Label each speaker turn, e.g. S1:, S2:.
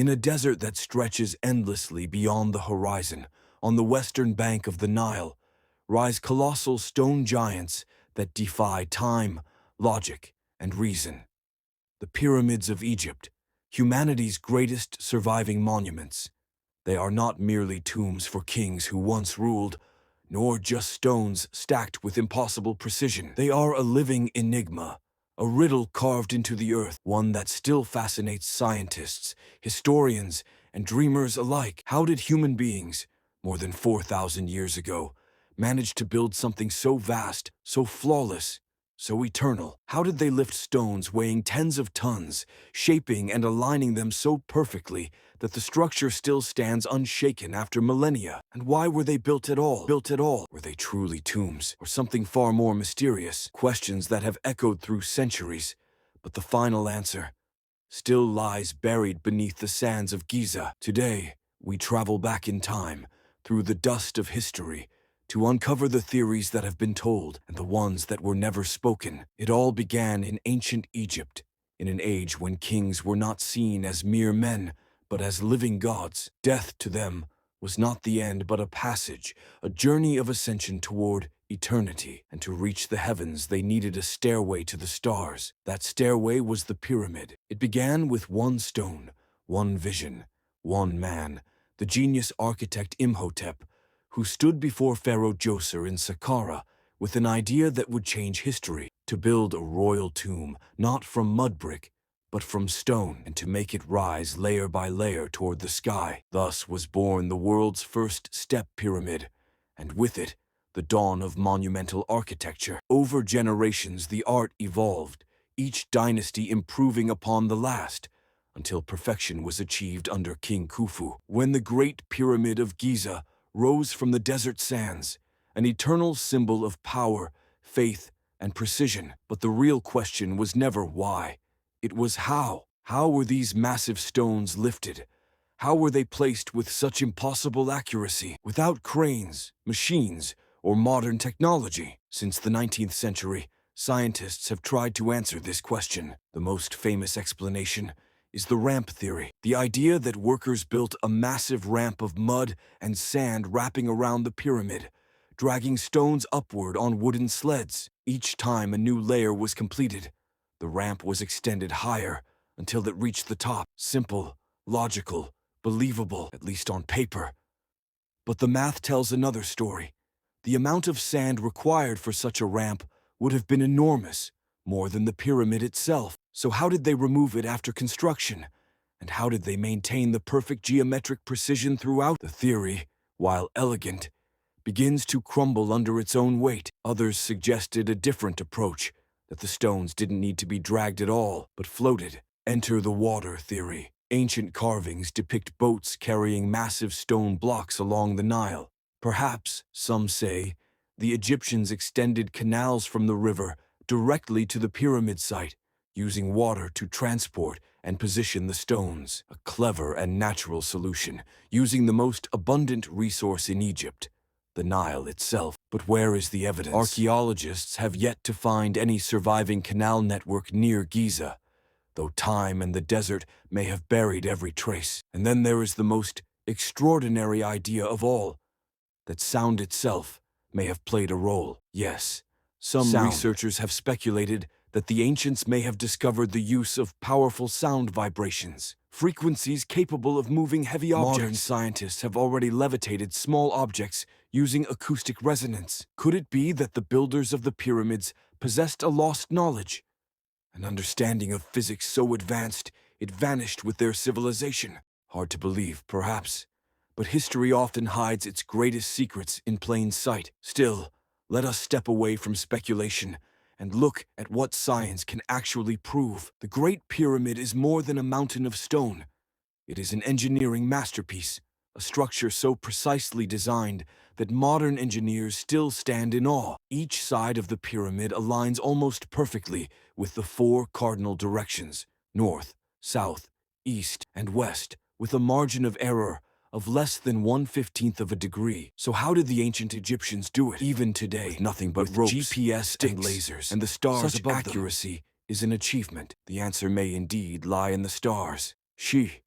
S1: In a desert that stretches endlessly beyond the horizon, on the western bank of the Nile, rise colossal stone giants that defy time, logic, and reason. The pyramids of Egypt, humanity's greatest surviving monuments. They are not merely tombs for kings who once ruled, nor just stones stacked with impossible precision. They are a living enigma, a riddle carved into the earth, one that still fascinates scientists, historians, and dreamers alike. How did human beings, more than 4,000 years ago, manage to build something so vast, so flawless, so eternal? How did they lift stones weighing tens of tons, shaping and aligning them so perfectly that the structure still stands unshaken after millennia? And why were they built at all? Were they truly tombs, or something far more mysterious? Questions that have echoed through centuries, but the final answer still lies buried beneath the sands of Giza. Today, we travel back in time, through the dust of history, to uncover the theories that have been told and the ones that were never spoken. It all began in ancient Egypt, in an age when kings were not seen as mere men, but as living gods. Death to them was not the end, but a passage, a journey of ascension toward eternity. And to reach the heavens, they needed a stairway to the stars. That stairway was the pyramid. It began with one stone, one vision, one man, the genius architect Imhotep, who stood before Pharaoh Djoser in Saqqara with an idea that would change history: to build a royal tomb, not from mud brick, but from stone, and to make it rise layer by layer toward the sky. Thus was born the world's first step pyramid, and with it, the dawn of monumental architecture. Over generations, the art evolved, each dynasty improving upon the last, until perfection was achieved under King Khufu. When the Great Pyramid of Giza rose from the desert sands, an eternal symbol of power, faith, and precision. But the real question was never why. It was how. How were these massive stones lifted? How were they placed with such impossible accuracy, without cranes, machines, or modern technology? Since the 19th century, scientists have tried to answer this question. The most famous explanation is the ramp theory, the idea that workers built a massive ramp of mud and sand wrapping around the pyramid, dragging stones upward on wooden sleds. Each time a new layer was completed, the ramp was extended higher until it reached the top. Simple, logical, believable, at least on paper. But the math tells another story. The amount of sand required for such a ramp would have been enormous, more than the pyramid itself. So how did they remove it after construction? And how did they maintain the perfect geometric precision throughout? The theory, while elegant, begins to crumble under its own weight. Others suggested a different approach, that the stones didn't need to be dragged at all, but floated. Enter the water theory. Ancient carvings depict boats carrying massive stone blocks along the Nile. Perhaps, some say, the Egyptians extended canals from the river directly to the pyramid site, using water to transport and position the stones. A clever and natural solution, using the most abundant resource in Egypt, the Nile itself. But where is the evidence? Archaeologists have yet to find any surviving canal network near Giza, though time and the desert may have buried every trace. And then there is the most extraordinary idea of all, that sound itself may have played a role. Yes, some researchers have speculated that the ancients may have discovered the use of powerful sound vibrations, frequencies capable of moving heavy objects. Modern scientists have already levitated small objects using acoustic resonance. Could it be that the builders of the pyramids possessed a lost knowledge, an understanding of physics so advanced it vanished with their civilization? Hard to believe, perhaps, but history often hides its greatest secrets in plain sight. Still, let us step away from speculation and look at what science can actually prove. The Great Pyramid is more than a mountain of stone. It is an engineering masterpiece, a structure so precisely designed that modern engineers still stand in awe. Each side of the pyramid aligns almost perfectly with the four cardinal directions: north, south, east, and west, with a margin of error of less than 1/15 of a degree. So how did the ancient Egyptians do it? Even today, with nothing but ropes, GPS, sticks, and lasers, and the stars above them. Such accuracy is an achievement. The answer may indeed lie in the stars. She